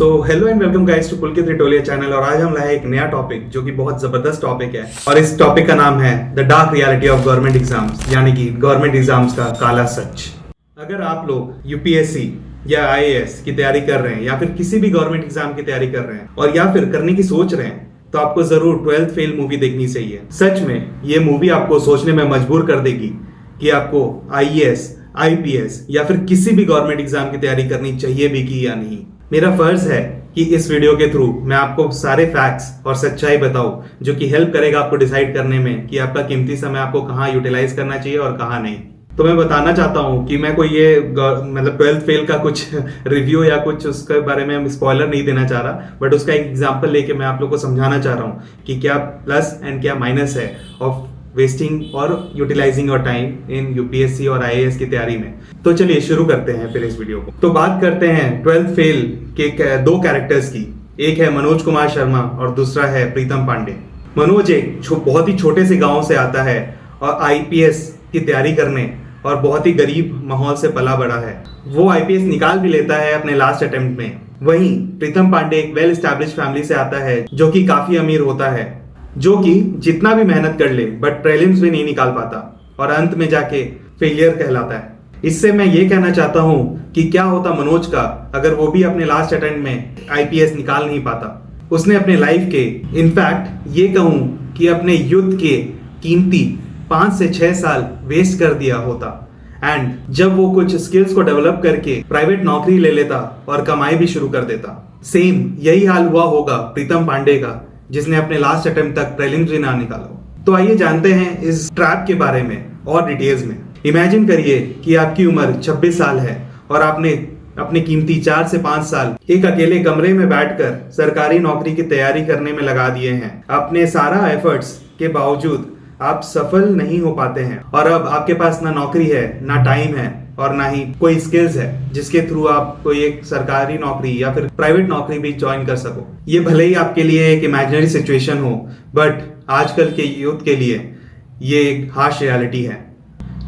Hello and welcome guys to Pulkit Ritolia channel. और आज हम लाए एक नया टॉपिक जो कि बहुत जबरदस्त टॉपिक है और इस टॉपिक का नाम है the dark reality of government exams, यानी कि गवर्नमेंट एग्जाम्स का काला सच। अगर आप लोग यूपीएससी या आईएएस की तैयारी कर रहे हैं या फिर किसी भी गवर्नमेंट एग्जाम की तैयारी कर रहे हैं और या फिर करने की सोच रहे हैं तो आपको जरूर 12th फेल मूवी देखनी चाहिए। सच में ये मूवी आपको सोचने में मजबूर कर देगी कि आपको आईएएस, आईपीएस या फिर किसी भी गवर्नमेंट एग्जाम की तैयारी करनी चाहिए भी कि या नहीं। मेरा फर्ज है कि इस वीडियो के थ्रू मैं आपको सारे फैक्ट्स और सच्चाई बताऊं जो कि हेल्प करेगा आपको डिसाइड करने में कि आपका कीमती समय आपको कहाँ यूटिलाइज करना चाहिए और कहाँ नहीं। तो मैं बताना चाहता हूं कि मैं कोई ये मतलब 12th फेल का कुछ रिव्यू या कुछ उसके बारे में स्पॉइलर नहीं देना चाह रहा, बट उसका एक एग्जांपल लेके मैं आप लोग को समझाना चाह रहा हूं कि क्या प्लस एंड क्या माइनस है ऑफ वेस्टिंग और utilizing your time in UPSC और आईएएस की तैयारी में। तो चलिए शुरू करते हैं फिर इस वीडियो को। तो बात करते हैं 12th फेल के दो कैरेक्टर्स की। एक है मनोज कुमार शर्मा और दूसरा है प्रीतम पांडे। मनोज एक बहुत ही छोटे से गांव से आता है और आईपीएस की तैयारी करने और बहुत ही गरीब माहौल से पला बड़ा है। वो आईपीएस निकाल भी लेता है अपने लास्ट अटेम्प्ट में। वहीं प्रीतम पांडे एक वेल एस्टैब्लिश्ड फैमिली से आता है जो कि काफी अमीर होता है, जो कि जितना भी मेहनत कर ले बट प्रीलिम्स भी नहीं निकाल पाता और अंत में जाके फेलियर कहलाता है। इससे मैं ये कहना चाहता हूं कि क्या होता मनोज का अगर वो भी अपने लास्ट अटेम्प्ट में आईपीएस निकाल नहीं पाता। उसने अपने लाइफ के, इनफैक्ट ये कहूं कि अपने युद्ध के कीमती 5 से 6 साल वेस्ट कर दिया होता। एंड जब वो कुछ स्किल्स को डेवलप करके प्राइवेट नौकरी ले लेता और कमाई भी शुरू कर देता। सेम यही हाल हुआ होगा प्रीतम पांडे का, जिसने अपने लास्ट अटेम्प्ट तक प्रीलिम्स भी ना निकाला। तो आइए जानते हैं इस ट्रैप के बारे में और डिटेल्स में। इमेजिन करिए कि आपकी उम्र 26 साल है और आपने अपने कीमती 4 से 5 साल एक अकेले कमरे में बैठकर सरकारी नौकरी की तैयारी करने में लगा दिए हैं। अपने सारा एफर्ट्स के बावजूद आप सफल नहीं हो पाते हैं और अब आपके पास ना नौकरी है, ना टाइम है और ना ही कोई स्किल्स है जिसके थ्रू आप कोई एक सरकारी नौकरी या फिर प्राइवेट नौकरी भी ज्वाइन कर सको। ये भले ही आपके लिए एक इमेजिनरी सिचुएशन हो, बट आजकल के यूथ के लिए ये एक हार्श रियलिटी है।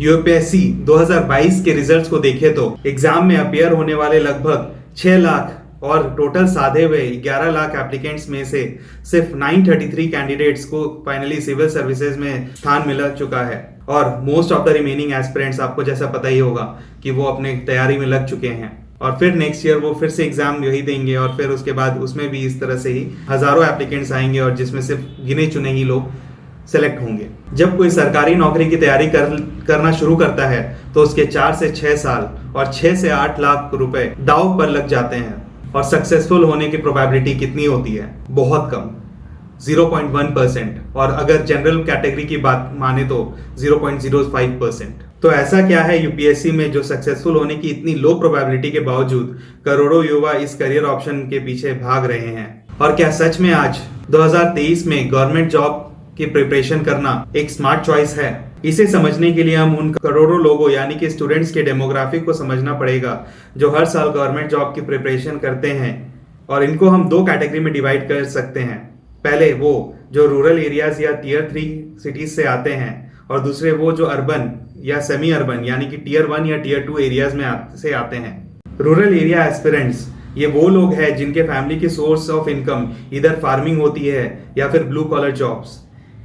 यूपीएससी 2022 के रिजल्ट्स को देखें तो एग्जाम में अपीयर होने वाले लगभग 6 लाख और टोटल साधे हुए 11 लाख एप्लीकेंट्स में से सिर्फ 933 कैंडिडेट्स को फाइनली सिविल सर्विसेज में स्थान मिल चुका है और most of the remaining aspirants, आपको जैसा पता ही होगा कि वो अपने तैयारी में लग चुके हैं और फिर नेक्स्ट ईयर वो फिर से एग्जाम यही देंगे और फिर उसके बाद उसमें भी इस तरह से ही हजारों एप्लीकेंट्स आएंगे और जिसमें सिर्फ गिने चुने ही लोग सेलेक्ट होंगे। जब कोई सरकारी नौकरी की तैयारी करना शुरू करता है तो उसके 4 से 6 साल और 6 से 8 लाख रुपए दांव पर लग जाते हैं और सक्सेसफुल होने की प्रोबेबिलिटी कितनी होती है? बहुत कम, 0.1%। और अगर जनरल कैटेगरी की बात माने तो 0.05%। तो ऐसा क्या है यूपीएससी में जो सक्सेसफुल होने की इतनी लो प्रोबेबिलिटी के बावजूद करोड़ों युवा इस करियर ऑप्शन के पीछे भाग रहे हैं? और क्या सच में आज 2023 में गवर्नमेंट जॉब की प्रिपरेशन करना एक स्मार्ट चॉइस है? इसे समझने के लिए हम उन करोड़ों लोगों यानी कि स्टूडेंट्स के डेमोग्राफिक को समझना पड़ेगा जो हर साल गवर्नमेंट जॉब की प्रिपरेशन करते हैं। और इनको हम 2 कैटेगरी में डिवाइड कर सकते हैं। पहले वो जो रूरल एरियाज या टियर 3 सिटीज से आते हैं और दूसरे वो जो अर्बन या सेमी अर्बन यानी कि टियर 1 या टियर 2 एरियाज में से आते हैं। रूरल एरिया एस्पिरेंट्स ये वो लोग हैं जिनके फैमिली की सोर्स ऑफ इनकम इधर फार्मिंग होती है या फिर ब्लू कॉलर जॉब्स।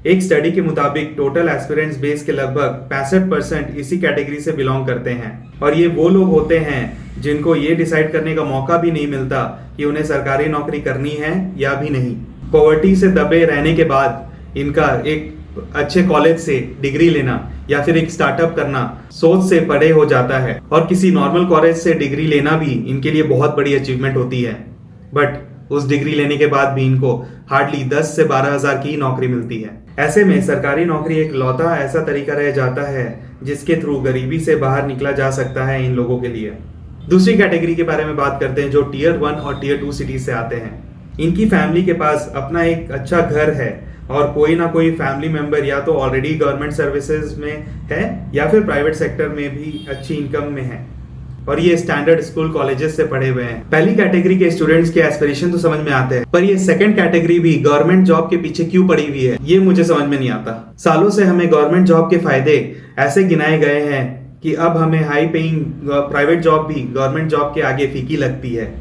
एक स्टडी के मुताबिक टोटल एस्पिरेंट्स बेस के लगभग 65% इसी कैटेगरी से बिलोंग करते हैं और ये वो लोग होते हैं जिनको ये डिसाइड करने का मौका भी नहीं मिलता कि उन्हें सरकारी नौकरी करनी है या भी नहीं। पॉवर्टी से दबे रहने के बाद इनका एक अच्छे कॉलेज से डिग्री लेना या फिर एक स्टार्टअप करना सोच से परे हो जाता है और किसी नॉर्मल कॉलेज से डिग्री लेना भी इनके लिए बहुत बड़ी अचीवमेंट होती है। बट उस डिग्री लेने के बाद भी इनको हार्डली 10 से 12 हजार की नौकरी मिलती है। ऐसे में सरकारी नौकरी एक लौता ऐसा तरीका रह जाता है जिसके थ्रू गरीबी से बाहर निकला जा सकता है इन लोगों के लिए। दूसरी कैटेगरी के बारे में बात करते हैं जो टियर 1 और टियर 2 सिटीज से आते हैं। इनकी फैमिली के पास अपना एक अच्छा घर है और कोई ना कोई फैमिली मेंबर या तो ऑलरेडी गवर्नमेंट सर्विसेज में है या फिर प्राइवेट सेक्टर में भी अच्छी इनकम में है और ये स्टैंडर्ड स्कूल कॉलेजेस से पढ़े हुए हैं। पहली कैटेगरी के स्टूडेंट्स के एस्पिरेशन तो समझ में आते हैं, पर ये सेकंड कैटेगरी भी गवर्नमेंट जॉब के पीछे क्यों पड़ी हुई है ये मुझे समझ में नहीं आता। सालों से हमें गवर्नमेंट जॉब के फायदे ऐसे गिनाए गए हैं कि अब हमें हाई पेइंग प्राइवेट जॉब भी गवर्नमेंट जॉब के आगे फीकी लगती है।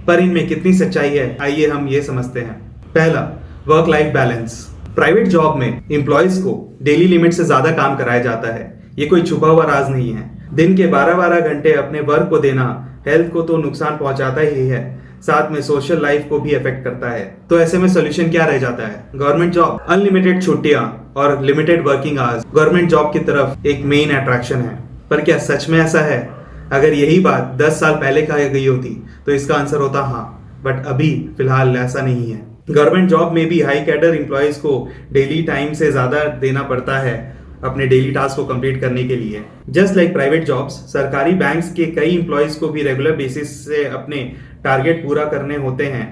पर इनमें कितनी सच्चाई है, आइए हम ये समझते हैं। पहला, work life balance. Private job में एम्प्लॉयज को डेली लिमिट से ज्यादा काम कराया जाता है। ये कोई छुपा हुआ राज नहीं है। दिन के 12-12 घंटे अपने वर्क को देना हेल्थ को तो नुकसान पहुंचाता ही है, साथ में सोशल लाइफ को भी अफेक्ट करता है। तो ऐसे में सोल्यूशन क्या रह जाता है? गवर्नमेंट जॉब, अनलिमिटेड छुट्टियां और limited working hours government job की तरफ एक मेन अट्रैक्शन है। पर क्या सच में ऐसा है? अगर यही बात 10 साल पहले कही गई होती तो इसका आंसर होता हाँ, बट अभी फिलहाल ऐसा नहीं है। गवर्नमेंट जॉब में भी हाई कैडर एम्प्लॉयज को डेली टाइम से ज्यादा देना पड़ता है अपने डेली टास्क को कंप्लीट करने के लिए। जस्ट लाइक प्राइवेट जॉब्स, सरकारी बैंक्स के कई एम्प्लॉयज को भी रेगुलर बेसिस से अपने टारगेट पूरा करने होते हैं,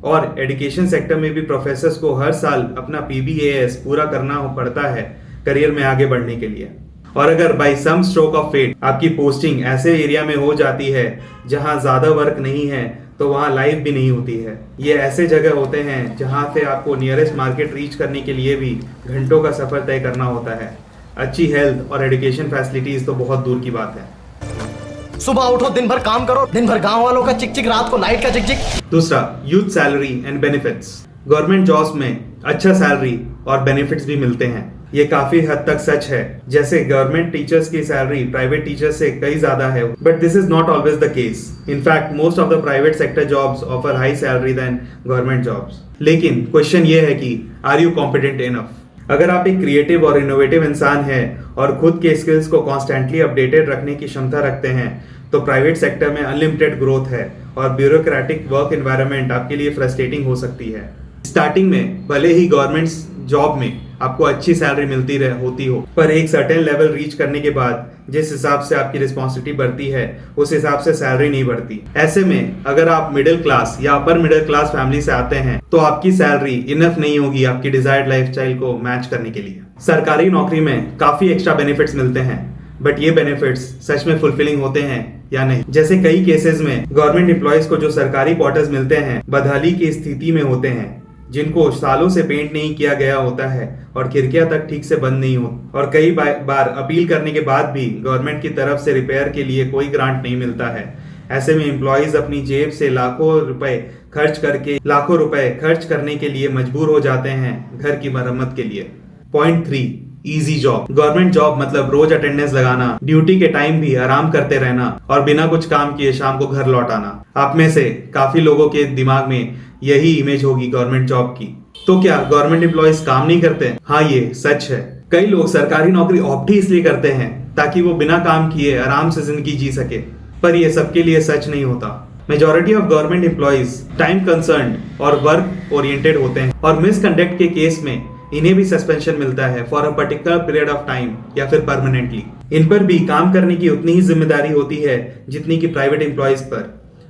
और एजुकेशन सेक्टर में भी प्रोफेसर्स को हर साल अपना PBAS पूरा करना पड़ता है करियर में आगे बढ़ने के लिए। और अगर by some stroke of fate आपकी पोस्टिंग ऐसे एरिया में हो जाती है जहां ज्यादा वर्क नहीं है, तो वहां लाइफ भी नहीं होती है। ये ऐसे जगह होते हैं जहां से आपको नियरेस्ट मार्केट रीच करने के लिए भी घंटों का सफर तय करना होता है। अच्छी हेल्थ और एजुकेशन फैसिलिटीज तो बहुत दूर की बात है। सुबह उठो, दिन भर काम करो, दिन भर गांव वालों का चिक चिक, रात को लाइट का चिक चिक। दूसरा, youth salary and benefits. Government jobs में अच्छा सैलरी और बेनिफिट्स भी मिलते हैं। ये काफी हद तक सच है। जैसे गवर्नमेंट टीचर्स की सैलरी प्राइवेट टीचर्स से कई ज्यादा है, but this is not always the case. In fact most of the private sector jobs offer high salary than government jobs. लेकिन क्वेश्चन ये है कि आर यू कॉम्पिटेंट इनफ? अगर आप एक क्रिएटिव और इनोवेटिव इंसान हैं और खुद के स्किल्स को कॉन्स्टेंटली अपडेटेड रखने की क्षमता रखते हैं, तो प्राइवेट सेक्टर में अनलिमिटेड ग्रोथ है और ब्यूरोक्रेटिक वर्क एनवायरनमेंट आपके लिए फ्रस्ट्रेटिंग हो सकती है। स्टार्टिंग में भले ही गवर्नमेंट जॉब में आपको अच्छी सैलरी मिलती होती हो, पर एक सर्टेन लेवल रीच करने के बाद जिस हिसाब से आपकी रिस्पॉन्सिबिलिटी बढ़ती है उस हिसाब से सैलरी नहीं बढ़ती। ऐसे में अगर आप मिडिल क्लास या अपर मिडिल क्लास फैमिली से आते हैं तो आपकी सैलरी इनफ नहीं होगी आपकी डिजायर्ड लाइफस्टाइल को मैच करने के लिए। सरकारी नौकरी में काफी एक्स्ट्रा बेनिफिट्स मिलते हैं, बट ये बेनिफिट्स सच में फुलफिलिंग होते हैं या नहीं? जैसे कई केसेस में गवर्नमेंट एम्प्लॉयज को जो सरकारी क्वार्टर्स मिलते हैं बदहाली की स्थिति में होते हैं, जिनको सालों से पेंट नहीं किया गया होता है और खिड़कियां तक ठीक से बंद नहीं होती, और कई बार अपील करने के बाद भी गवर्नमेंट की तरफ से रिपेयर के लिए कोई ग्रांट नहीं मिलता है। ऐसे में एम्प्लॉयज अपनी जेब से लाखों रुपए खर्च करने के लिए मजबूर हो जाते हैं घर की मरम्मत के लिए। Point 3, easy job. Government job मतलब रोज अटेंडेंस लगाना, ड्यूटी के टाइम भी आराम करते रहना और बिना कुछ काम किए शाम को घर लौट आना। आप में से काफी लोगों के दिमाग में यही इमेज होगी गवर्नमेंट जॉब की। तो क्या गवर्नमेंट एम्प्लॉयज काम नहीं करते? हाँ, ये सच है। कई लोग सरकारी नौकरी ऑप्ट ही इसलिए करते हैं ताकि वो बिना काम किए आराम से जिंदगी जी सके, पर ये सबके लिए सच नहीं होता। Majority of government employees time concern और वर्क ओरिएंटेड होते हैं, और मिसकंडक्ट के केस में इन्हें भी सस्पेंशन मिलता है for a particular period of time या फिर परमानेंटली। इन पर भी काम करने की उतनी ही जिम्मेदारी होती है जितनी कि प्राइवेट एम्प्लॉयज पर।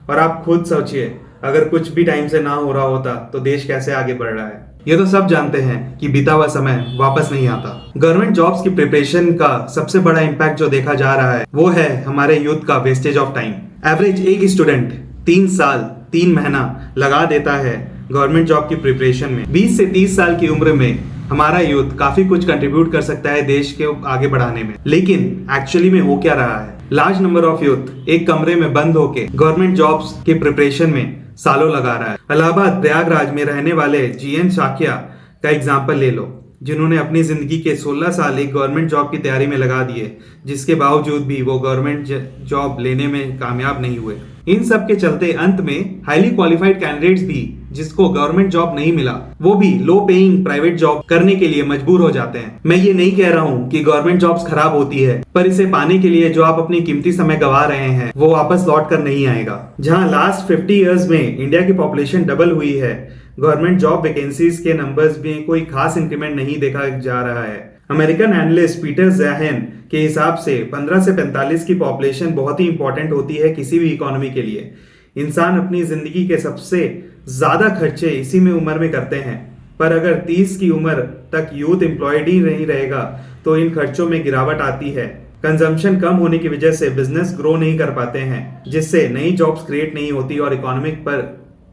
और आप खुद सोचिए, अगर कुछ भी टाइम से ना हो रहा होता तो देश कैसे आगे बढ़ रहा है? ये तो सब जानते हैं कि बीता हुआ समय वापस नहीं आता। गवर्नमेंट जॉब्स की प्रिपरेशन का सबसे बड़ा इम्पैक्ट जो देखा जा रहा है वो है हमारे यूथ का वेस्टेज ऑफ टाइम। एवरेज एक स्टूडेंट 3 साल 3 महीना लगा देता है गवर्नमेंट जॉब की प्रिपरेशन में। 20 से 30 साल की उम्र में हमारा यूथ काफी कुछ कंट्रीब्यूट कर सकता है देश के आगे बढ़ाने में, लेकिन एक्चुअली में हो क्या रहा है? लार्ज नंबर ऑफ यूथ एक कमरे में बंद होके गवर्नमेंट जॉब्स की प्रिपरेशन में सालों लगा रहा है। इलाहाबाद प्रयागराज में रहने वाले GN शाकिया का एग्जाम्पल ले लो, जिन्होंने अपनी जिंदगी के 16 साल एक गवर्नमेंट जॉब की तैयारी में लगा दिए, जिसके बावजूद भी वो गवर्नमेंट जॉब लेने में कामयाब नहीं हुए। इन सब के चलते अंत में हाईली क्वालिफाइड कैंडिडेट्स भी जिसको गवर्नमेंट जॉब नहीं मिला, वो भी लो पेइंग प्राइवेट जॉब करने के लिए मजबूर हो जाते हैं। मैं ये नहीं कह रहा हूँ कि गवर्नमेंट जॉब्स खराब होती है, पर इसे पाने के लिए जो आप अपनी कीमती समय गवा रहे हैं वो वापस लौट कर नहीं आएगा। जहाँ लास्ट 50 ईयर्स में इंडिया की पॉपुलेशन डबल हुई है, गवर्नमेंट जॉब वैकेंसीज के नंबर्स में कोई खास इंक्रीमेंट नहीं देखा जा रहा है। अमेरिकन एनालिस्ट पीटर ज़ैहन के हिसाब से 15 से 45 की पॉपुलेशन बहुत ही इंपॉर्टेंट होती है किसी भी इकोनॉमी के लिए। इंसान अपनी जिंदगी के सबसे ज्यादा खर्चे इसी में उम्र में करते हैं, पर अगर 30 की उम्र तक यूथ एम्प्लॉयड ही नहीं रहेगा तो इन खर्चों में गिरावट आती है। कंजम्पशन कम होने की वजह से बिजनेस ग्रो नहीं कर पाते हैं, जिससे नई जॉब्स क्रिएट नहीं होती और इकोनॉमिक पर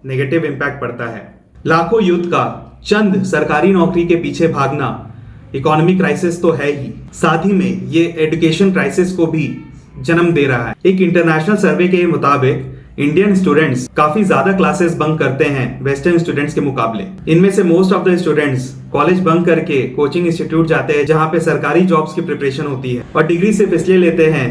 नेगेटिव इम्पैक्ट पड़ता है। लाखों यूथ का चंद सरकारी नौकरी के पीछे भागना इकोनॉमिक क्राइसिस तो है ही, साथ ही में ये एजुकेशन क्राइसिस को भी जन्म दे रहा है। एक इंटरनेशनल सर्वे के मुताबिक इंडियन स्टूडेंट्स काफी ज्यादा क्लासेस बंक करते हैं वेस्टर्न स्टूडेंट्स के मुकाबले। इनमें से most of the students college bunk करके कोचिंग इंस्टीट्यूट जाते हैं जहां पे सरकारी जॉब्स की प्रिपरेशन होती है, और डिग्री सिर्फ इसलिए लेते हैं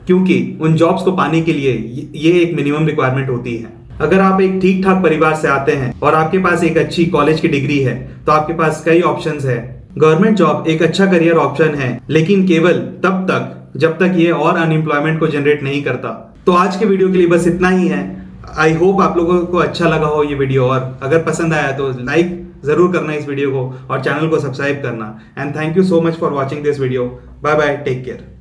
क्योंकि उन जॉब्स को पाने के लिए ये एक मिनिमम रिक्वायरमेंट होती है। अगर आप एक ठीक ठाक परिवार से आते हैं और आपके पास एक अच्छी कॉलेज की डिग्री है तो आपके पास कई ऑप्शंस है। गवर्नमेंट जॉब एक अच्छा करियर ऑप्शन है, लेकिन केवल तब तक जब तक ये और अनएम्प्लॉयमेंट को जनरेट नहीं करता। तो आज के वीडियो के लिए बस इतना ही है। आई होप आप लोगों को अच्छा लगा हो ये वीडियो, और अगर पसंद आया तो लाइक जरूर करना इस वीडियो को और चैनल को सब्सक्राइब करना। And thank you so much for watching this video. Bye bye, take care.